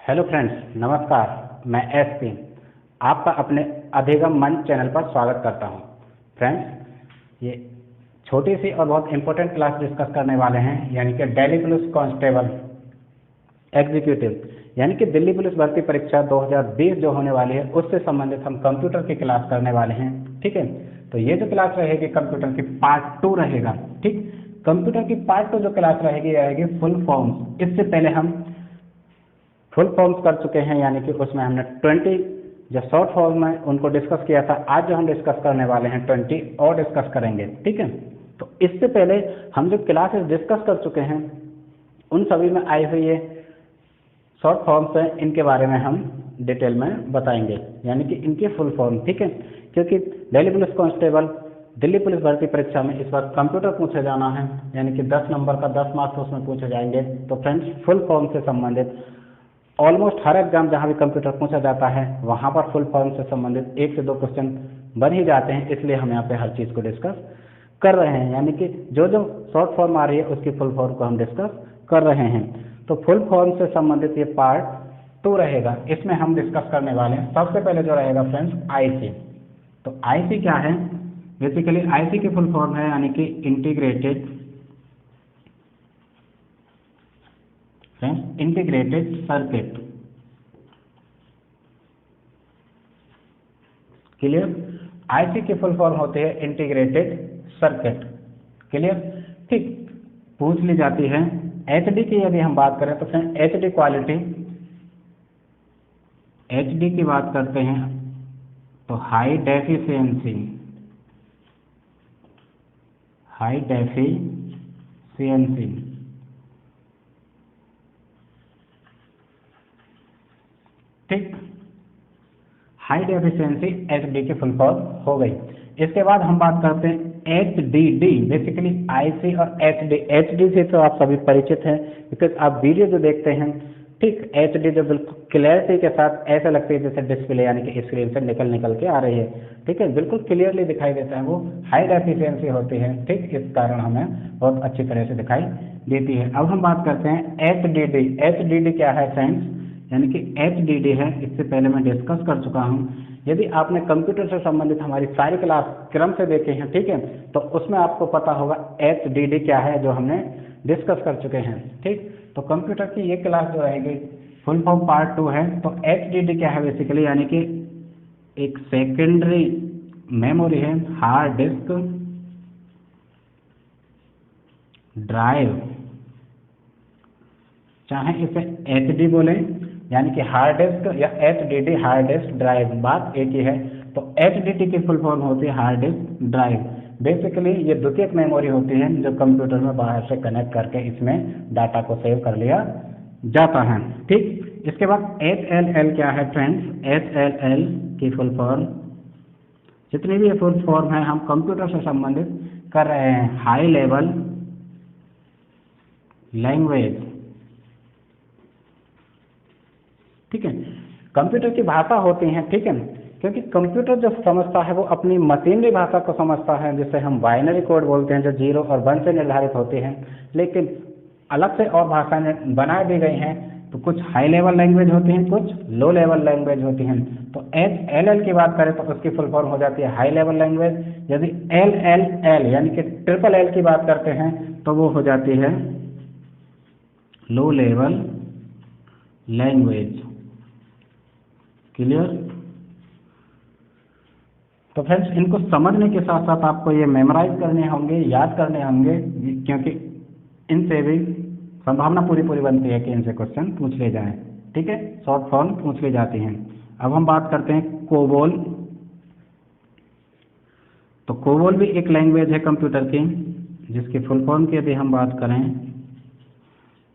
Hello friends, नमस्कार। मैं SP आपका अपने अधिगम मंच चैनल पर स्वागत करता हूं। फ्रेंड्स, ये छोटी सी और बहुत इंपॉर्टेंट क्लास डिस्कस करने वाले हैं, यानी कि दिल्ली पुलिस कांस्टेबल एग्जीक्यूटिव, यानी कि दिल्ली पुलिस भर्ती परीक्षा 2020 जो होने वाली है उससे संबंधित हम कंप्यूटर की क्लास करने वाले हैं। ठीक है, तो ये जो क्लास रहेगी कंप्यूटर की पार्ट 2 रहेगा। ठीक, कंप्यूटर की पार्ट 2 जो क्लास रहेगी फुल फॉर्म्स। इससे पहले हम फुल फॉर्म्स कर चुके हैं, यानी कि उसमें हमने 20 जो शॉर्ट फॉर्म है उनको डिस्कस किया था। आज जो हम डिस्कस करने वाले हैं 20 और डिस्कस करेंगे। ठीक है, तो इससे पहले हम जो क्लासेस डिस्कस कर चुके हैं उन सभी में आई हुई ये शॉर्ट फॉर्म्स हैं, इनके बारे में हम डिटेल में बताएंगे, यानी कि इनकी फुल फॉर्म। ठीक है, क्योंकि Delhi police constable Delhi police भर्ती परीक्षा में इस बार कंप्यूटर पूछे जाना है, यानी कि 10 नंबर का 10 मार्क्स उसमें पूछे जाएंगे। तो फ्रेंड्स, फुल फॉर्म से संबंधित ऑलमोस्ट हर एग्जाम जहां भी कंप्यूटर पूछा जाता है वहां पर फुल फॉर्म से संबंधित 1 से 2 क्वेश्चन बन ही जाते हैं, इसलिए हम यहाँ पे हर चीज को डिस्कस कर रहे हैं, यानी कि जो जो शॉर्ट फॉर्म आ रही है उसकी फुल फॉर्म को हम डिस्कस कर रहे हैं। तो फुल फॉर्म से संबंधित ये पार्ट 2 रहेगा, इसमें हम डिस्कस करने वाले हैं। सबसे पहले जो रहेगा फ्रेंड्स आईसी। तो आईसी क्या है? बेसिकली आईसी की फुल फॉर्म है यानी कि इंटीग्रेटेड सर्किट। क्लियर? आईसी की फुल फॉर्म होती है इंटीग्रेटेड सर्किट। क्लियर? ठीक, पूछ ली जाती है। एचडी की यदि हम बात करें तो फ्रेंड एचडी क्वालिटी, एचडी की बात करते हैं तो हाई डेफिशिएंसी, हाई डेफिशिएंसी। ठीक, हाई डेफिशिएंसी एचडी की फुल फॉर्म हो गई। इसके बाद हम बात करते हैं एचडीडी। बेसिकली आईसी और एचडी, एचडी से तो आप सभी परिचित हैं बिकॉज आप वीडियो जो देखते हैं। ठीक, एचडी जो बिल्कुल क्लियरिटी के साथ ऐसा लगती है जैसे डिस्प्ले यानी कि स्क्रीन से निकल के आ रही है। ठीक है, बिल्कुल क्लियरली दिखाई देता है, वो हाई डेफिशिएंसी होती है। ठीक, इस कारण हमें बहुत अच्छी तरह से दिखाई देती है। अब हम बात करते हैं एचडीडी। एचडीडी क्या है फ्रेंड्स? यानी कि एचडीडी है, इससे पहले मैं डिस्कस कर चुका हूं। यदि आपने कंप्यूटर से संबंधित हमारी सारी क्लास क्रम से देखे हैं, ठीक है, तो उसमें आपको पता होगा एचडीडी क्या है, जो हमने डिस्कस कर चुके हैं। ठीक, तो कंप्यूटर की ये क्लास जो रहेगी फुल फॉर्म पार्ट 2 है। तो एचडीडी क्या है बेसिकली? यानी कि एक सेकेंडरी मेमोरी है, हार्ड डिस्क ड्राइव, चाहे इसे एचडी बोले यानी कि हार्ड डिस्क या एचडीडी हार्ड डिस्क ड्राइव, बात एक ही है। तो एचडीडी की फुल फॉर्म होती है हार्ड डिस्क ड्राइव। बेसिकली ये द्वितीयक मेमोरी होती है जो कंप्यूटर में बाहर से कनेक्ट करके इसमें डाटा को सेव कर लिया जाता है। ठीक, इसके बाद एचएलएल क्या है फ्रेंड्स? एचएलएल की फुल फॉर्म, जितनी भी फुल फॉर्म है हम कंप्यूटर से संबंधित कर रहे हैं। High level language. ठीक है, कंप्यूटर की भाषा होती है। ठीक है, क्योंकि कंप्यूटर जो समझता है वो अपनी मशीनरी भाषा को समझता है, जिसे हम बाइनरी कोड बोलते हैं, जो 0 और 1 से निर्धारित होती है। लेकिन अलग से और भाषाएं बना दी गई हैं, तो कुछ हाई लेवल लैंग्वेज होती हैं, कुछ लो लेवल लैंग्वेज होती हैं। तो एचएलएल की बात करें तो उसकी फुल फॉर्म हो जाती है हाई लेवल लैंग्वेज। यदि एलएलएल यानी कि ट्रिपल एल की बात करते हैं तो वो हो जाती है लो लेवल लैंग्वेज। क्लियर? तो फ्रेंड्स, इनको समझने के साथ साथ आपको ये मेमोराइज करने होंगे, याद करने होंगे, क्योंकि इनसे भी संभावना पूरी बनती है कि इनसे क्वेश्चन पूछ ले जाएं। ठीक है, शॉर्ट फॉर्म पूछ ली जाती हैं। अब हम बात करते हैं कोबोल। तो कोबोल भी एक लैंग्वेज है कंप्यूटर की, जिसकी फुल फॉर्म की यदि हम बात करें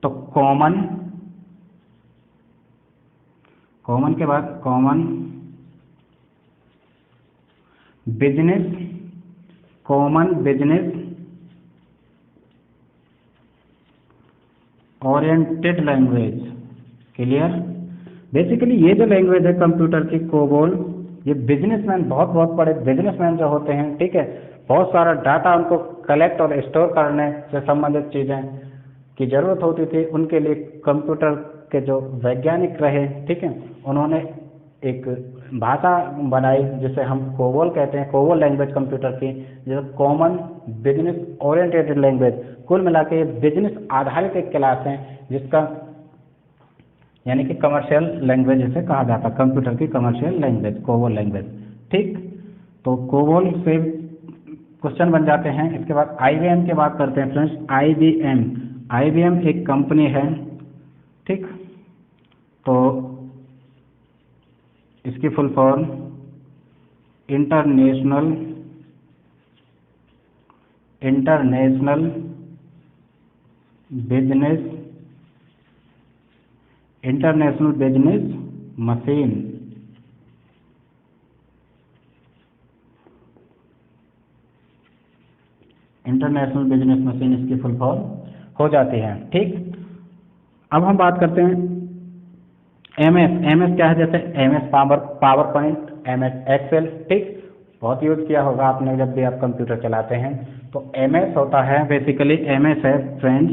तो कॉमन के बाद common business oriented language. Clear? Basically ये जो लैंग्वेज है कंप्यूटर की कोबोल, ये बिजनेसमैन, बहुत बड़े बिजनेसमैन जो होते हैं, ठीक है, बहुत सारा डाटा उनको कलेक्ट और स्टोर करने से संबंधित चीज़ें की ज़रूरत होती थी, उनके लिए कंप्यूटर के जो वैज्ञानिक रहे, ठीक है, उन्होंने एक भाषा बनाई जिसे हम कोबोल कहते हैं, कोबोल लैंग्वेज कंप्यूटर की, जो कॉमन बिजनेस ओरिएंटेड लैंग्वेज। कुल मिला के बिजनेस आधारित एक क्लास है जिसका यानी कि कमर्शियल लैंग्वेज जिसे कहा जाता है, कंप्यूटर की कमर्शियल लैंग्वेज कोबोल लैंग्वेज। ठीक, तो कोबोल से क्वेश्चन बन जाते हैं। इसके बाद IBM की बात करते हैं फ्रेंड्स। IBM एक कंपनी है, ठीक, तो इसकी full form international business machine. International business machine इसकी फुल फॉर्म हो जाती है। ठीक, अब हम बात करते हैं MS क्या है, जैसे MS PowerPoint, MS Excel. ठीक, बहुत यूज किया होगा आपने जब भी आप कंप्यूटर चलाते हैं। तो MS होता है, बेसिकली MS है फ्रेंड्स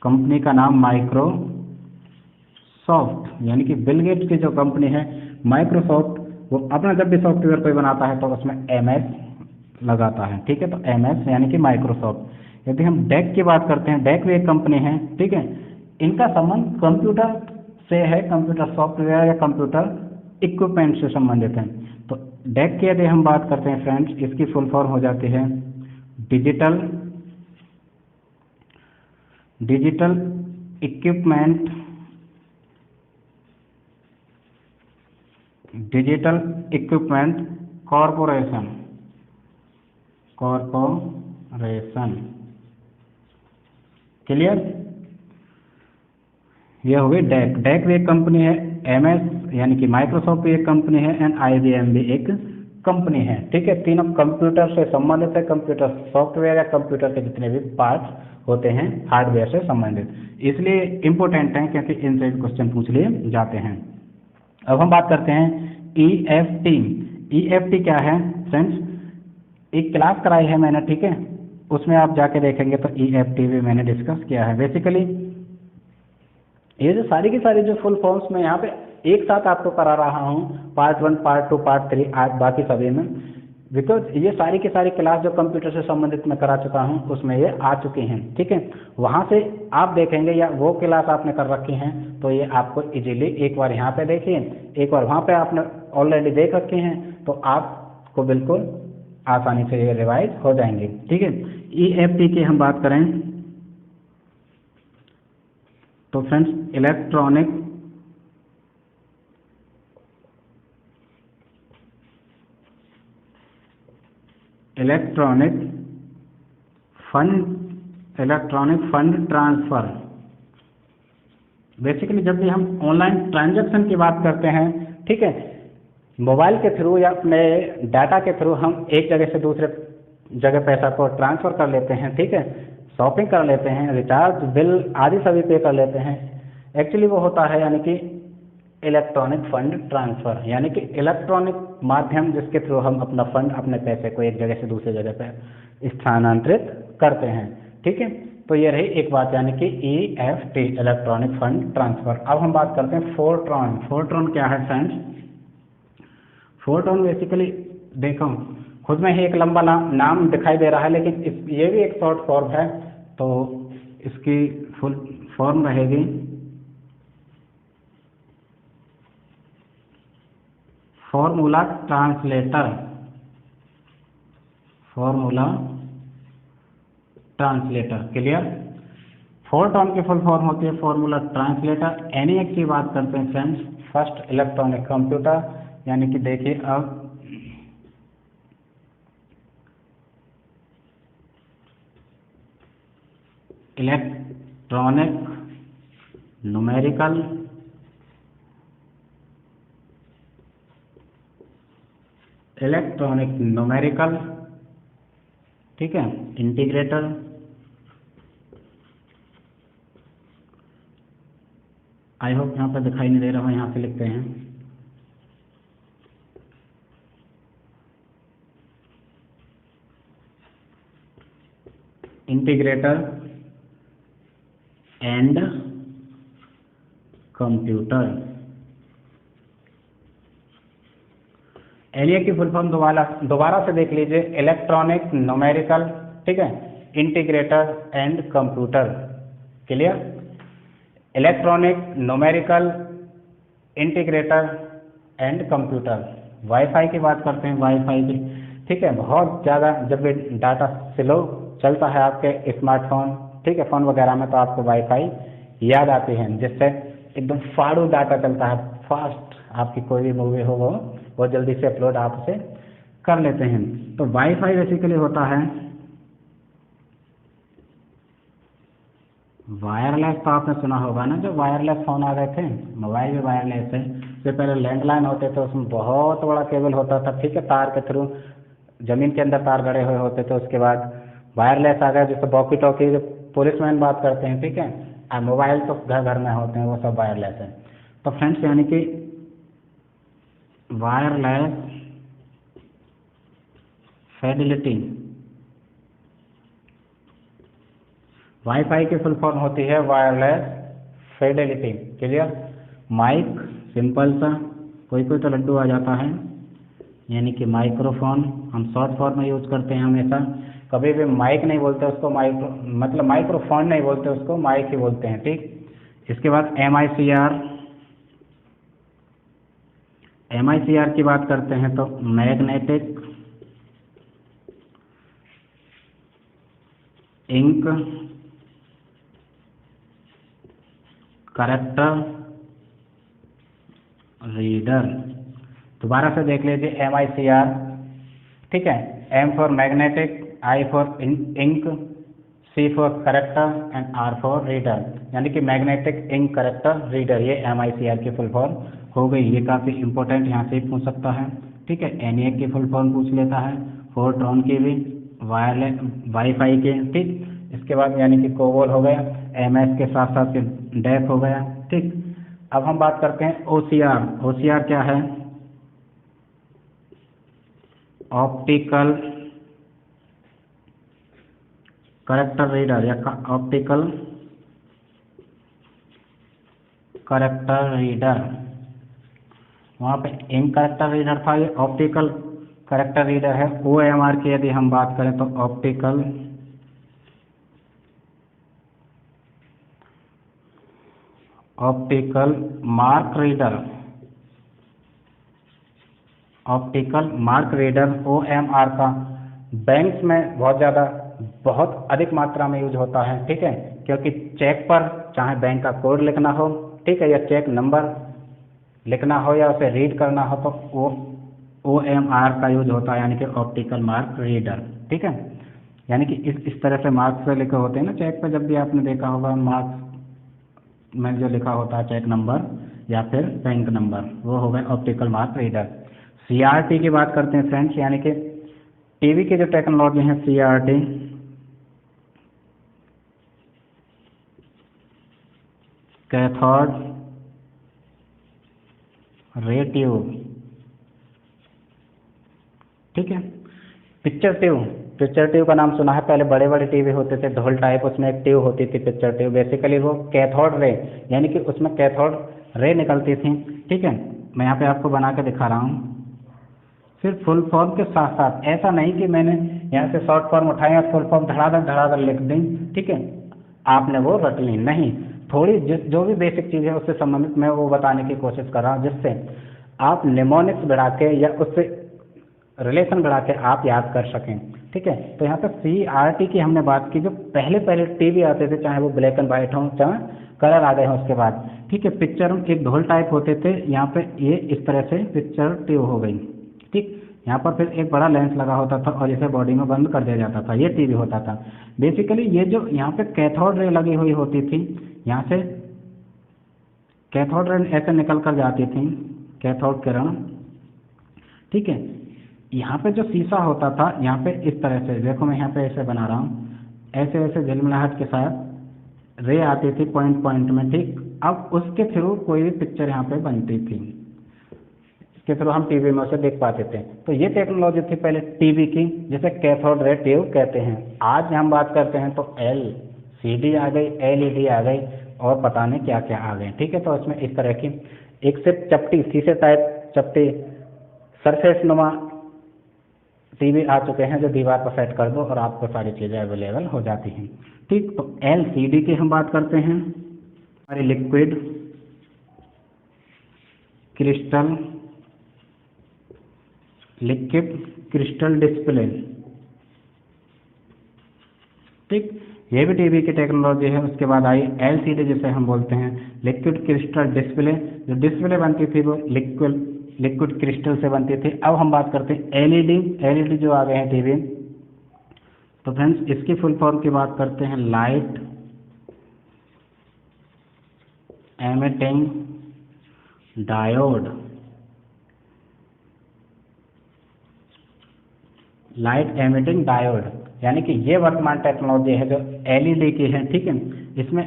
कंपनी का नाम माइक्रोसॉफ्ट, यानी कि बिल गेट्स की जो कंपनी है माइक्रोसॉफ्ट, वो अपना जब भी सॉफ्टवेयर कोई बनाता है तो उसमें MS लगाता है। ठीक है, तो MS यानी कि माइक्रोसॉफ्ट। यदि हम डेक की बात करते हैं, डेक भी एक कंपनी है, ठीक है, इनका संबंध कंप्यूटर से है, कंप्यूटर सॉफ्टवेयर या कंप्यूटर इक्विपमेंट से संबंधित है। तो डेक की यदि हम बात करते हैं फ्रेंड्स, इसकी फुल फॉर्म हो जाती है डिजिटल इक्विपमेंट कॉरपोरेशन। क्लियर, यह हो गई डेक। डेक भी एक कंपनी है, MS यानी कि माइक्रोसॉफ्ट भी एक कंपनी है, एंड IBM भी एक कंपनी है। ठीक है, तीनों कंप्यूटर से संबंधित है, कंप्यूटर सॉफ्टवेयर या कंप्यूटर के जितने भी पार्ट्स होते हैं हार्डवेयर से संबंधित, इसलिए इम्पोर्टेंट हैं क्योंकि इनसे क्वेश्चन पूछ लिए जाते हैं। अब हम बात करते हैं EFT क्या है फ्रेंड्स, एक क्लास कराई है मैंने, ठीक है, उसमें आप जाके देखेंगे तो EFT भी मैंने डिस्कस किया है। बेसिकली ये जो सारी की सारी जो फुल फॉर्म्स मैं यहाँ पे एक साथ आपको करा रहा हूँ, पार्ट 1, पार्ट 2, पार्ट 3, आज बाकी सभी में, बिकॉज ये सारी की सारी क्लास जो कंप्यूटर से संबंधित मैं करा चुका हूँ उसमें ये आ चुकी हैं। ठीक है, वहाँ से आप देखेंगे या वो क्लास आपने कर रखी हैं तो ये आपको इजीली एक बार यहाँ पे देखिए, एक बार वहाँ पे आपने ऑलरेडी देख रखे हैं, तो आपको बिल्कुल आसानी से ये रिवाइज हो जाएंगे। ठीक है, EFT की हम बात करें तो friends electronic fund transfer. Basically जब भी हम ऑनलाइन ट्रांजैक्शन की बात करते हैं, ठीक है, मोबाइल के थ्रू या अपने डाटा के थ्रू हम एक जगह से दूसरे जगह पैसा को ट्रांसफ़र कर लेते हैं। ठीक है, शॉपिंग कर लेते हैं, रिचार्ज बिल आदि सभी पे कर लेते हैं। एक्चुअली वो होता है यानी कि इलेक्ट्रॉनिक फंड ट्रांसफ़र, यानी कि इलेक्ट्रॉनिक माध्यम जिसके थ्रू हम अपना फंड, अपने पैसे को एक जगह से दूसरी जगह पर स्थानांतरित करते हैं। ठीक है, तो ये रही एक बात, यानी कि EFT इलेक्ट्रॉनिक फंड ट्रांसफ़र। अब हम बात करते हैं फोर्ट्रॉन। फोर्ट्रॉन क्या है फ्रेंड्स, फोर्ट्रॉन बेसिकली देखो खुद में ही एक लंबा नाम दिखाई दे रहा है, लेकिन ये भी एक शॉर्ट फॉर्म है, तो इसकी फुल फॉर्म रहेगी फॉर्मूला ट्रांसलेटर। क्लियर, फोर्ट्रॉन की फुल फॉर्म होती है फॉर्मूला ट्रांसलेटर। ENIAC की बात करते हैं फ्रेंड्स, फर्स्ट इलेक्ट्रॉनिक कंप्यूटर, यानी कि देखिए अब इलेक्ट्रॉनिक न्यूमेरिकल, ठीक है, इंटीग्रेटर, आई होप यहाँ पर दिखाई नहीं दे रहा है, यहाँ से लिखते हैं इंटीग्रेटर एंड कंप्यूटर। एनए की फुल फॉर्म दोबारा से देख लीजिए, इलेक्ट्रॉनिक न्यूमेरिकल, ठीक है, integrator and computer. Clear? Electronic numerical integrator and computer. Wifi की बात करते हैं, वाईफाई की, ठीक है, बहुत ज़्यादा जब भी डाटा स्लो चलता है आपके स्मार्टफोन, ठीक है, फ़ोन वगैरह में, तो आपको वाईफाई याद आती है, जिससे एकदम फाड़ू डाटा चलता है, फास्ट आपकी कोई भी मूवी हो वो जल्दी से अपलोड आप उसे कर लेते हैं। तो वाईफाई बेसिकली होता है वायरलेस। तो आपने सुना होगा ना, जो वायरलेस फ़ोन आ गए थे, मोबाइल भी वायरलेस है। इससे पहले लैंडलाइन होते थे, उसमें बहुत बड़ा केबल होता था, ठीक है, तार के थ्रू ज़मीन के अंदर तार गड़े हुए होते थे। उसके बाद वायरलेस आ गया, जिससे वॉकी टॉकी जो पुलिसमैन बात करते हैं, ठीक है, और मोबाइल तो घर घर में होते हैं, वो सब वायरलेस है। तो फ्रेंड्स, यानी कि वायरलेस फिडेलिटी, वाईफाई की फुल फॉर्म होती है वायरलेस फिडेलिटी। क्लियर? माइक, सिंपल सा, कोई कोई तो लड्डू आ जाता है, यानी कि माइक्रोफोन हम शॉर्ट फॉर्म में यूज करते हैं हमेशा। कभी भी माइक नहीं बोलते उसको, मतलब माइक्रोफोन नहीं बोलते उसको, माइक ही बोलते हैं, ठीक। इसके बाद MICR की बात करते हैं तो मैग्नेटिक इंक कैरेक्टर रीडर। दोबारा से देख लीजिए, MICR, ठीक है, M for magnetic, I for ink, C for character and R for reader, यानी कि मैग्नेटिक इंक करेक्टर रीडर, ये MICR की फुल फॉर्म हो गई। ये काफ़ी इंपॉर्टेंट यहाँ से पूछ सकता है, ठीक है। NA की फुल फॉर्म पूछ लेता है, फोर्ट्रॉन की भी, वायरलेस वाईफाई के, ठीक। इसके बाद यानी कि कोबोल हो गया, MS के साथ साथ डेफ हो गया, ठीक। अब हम बात करते हैं OCR क्या है? ऑप्टिकल करेक्टर रीडर या ऑप्टिकल करेक्टर रीडर। वहाँ पे इंक करेक्टर रीडर था, ये ऑप्टिकल करेक्टर रीडर है। OMR की यदि हम बात करें तो optical mark reader, optical mark reader. OMR का बैंक्स में बहुत अधिक मात्रा में यूज होता है, ठीक है, क्योंकि चेक पर चाहे बैंक का कोड लिखना हो, ठीक है, या चेक नंबर लिखना हो या उसे रीड करना हो, तो वो OMR का यूज होता है, यानी कि ऑप्टिकल मार्क रीडर, ठीक है। यानी कि इस तरह से मार्क्स से लिखे होते हैं ना चेक पर, जब भी आपने देखा होगा मार्क्स में जो लिखा होता है चेक नंबर या फिर बैंक नंबर, वो हो गए ऑप्टिकल मार्क रीडर। CRT की बात करते हैं फ्रेंड्स, यानी कि टीवी की जो टेक्नोलॉजी है CRT, कैथोड रे ट्यूब, ठीक है। पिक्चर ट्यूब का नाम सुना है? पहले बड़े बड़े टीवी होते थे ढोल टाइप, उसमें एक ट्यूब होती थी पिक्चर ट्यूब। बेसिकली वो कैथोड रे, यानी कि उसमें कैथोड रे निकलती थी, ठीक है। मैं यहाँ पे आपको बना के दिखा रहा हूँ। फिर फुल फॉर्म के साथ साथ, ऐसा नहीं कि मैंने यहाँ से शॉर्ट फॉर्म उठाई और फुल फॉर्म धड़ाधड़ लिख दी, ठीक है, आपने वो रट ली, नहीं। थोड़ी जो भी बेसिक चीज़ है उससे संबंधित मैं वो बताने की कोशिश कर रहा हूँ, जिससे आप निमोनिक्स बढ़ा के या उससे रिलेशन बढ़ा के आप याद कर सकें, ठीक है। तो यहाँ पे CRT की हमने बात की। जो पहले टीवी आते थे, चाहे वो ब्लैक एंड वाइट हो, चाहे कलर आ गए हों उसके बाद, ठीक है, पिक्चर एक ढोल टाइप होते थे, यहाँ पे ये इस तरह से पिक्चर ट्यूब हो गई, ठीक। यहाँ पर फिर एक बड़ा लेंस लगा होता था और इसे बॉडी में बंद कर दिया जाता था, ये टीवी होता था। बेसिकली ये जो यहाँ पे कैथोड रे लगी हुई होती थी, यहाँ से कैथोड रे ऐसे निकल कर जाती थी, कैथोड किरण, ठीक है। यहाँ पे जो शीशा होता था, यहाँ पे इस तरह से देखो, मैं यहाँ पे ऐसे बना रहा हूँ, ऐसे ऐसे झिलमिलाहट के साथ रे आती थी पॉइंट पॉइंट में, ठीक। अब उसके थ्रू कोई भी पिक्चर यहाँ पे बनती थी, इसके थ्रू हम टीवी में उसे देख पाते थे। तो ये टेक्नोलॉजी थी पहले टीवी की, जिसे कैथोड रे ट्यूब कहते हैं। आज हम बात करते हैं तो LCD आ गई, LED आ गई। और पता नहीं क्या क्या आ गए। ठीक है, तो इसमें इस तरह की एक से चपटी शीशे टाइप चपटी सरफेस नुमा टीवी आ चुके हैं, जो दीवार पर सेट कर दो और आपको सारी चीज़ें अवेलेबल हो जाती हैं। ठीक, तो LCD की हम बात करते हैं। हमारी लिक्विड क्रिस्टल डिस्प्ले। ठीक, ये भी टीवी की टेक्नोलॉजी है। उसके बाद आई LCD, जिसे हम बोलते हैं लिक्विड क्रिस्टल डिस्प्ले। जो डिस्प्ले बनती थी वो लिक्विड क्रिस्टल से बनती थी। अब हम बात करते हैं LED जो आ गए हैं टीवी। तो फ्रेंड्स, इसकी फुल फॉर्म की बात करते हैं light emitting diode. Light emitting diode, यानी कि ये वर्तमान टेक्नोलॉजी है जो LED की है। ठीक है, इसमें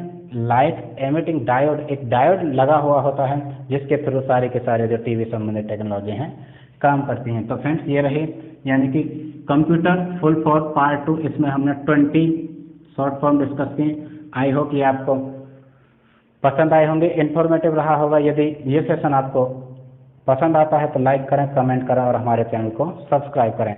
लाइट एमिटिंग डायोड, एक डायोड लगा हुआ होता है जिसके थ्रू सारे के सारे जो टीवी संबंधित टेक्नोलॉजी हैं काम करती हैं। तो फ्रेंड्स, ये रही यानी कि कंप्यूटर फुल फॉर्म पार्ट 2। इसमें हमने 20 शॉर्ट फॉर्म डिस्कस की। आई होप ये आपको पसंद आए होंगे, इन्फॉर्मेटिव रहा होगा। यदि ये सेशन आपको पसंद आता है तो लाइक करें, कमेंट करें और हमारे चैनल को सब्सक्राइब करें।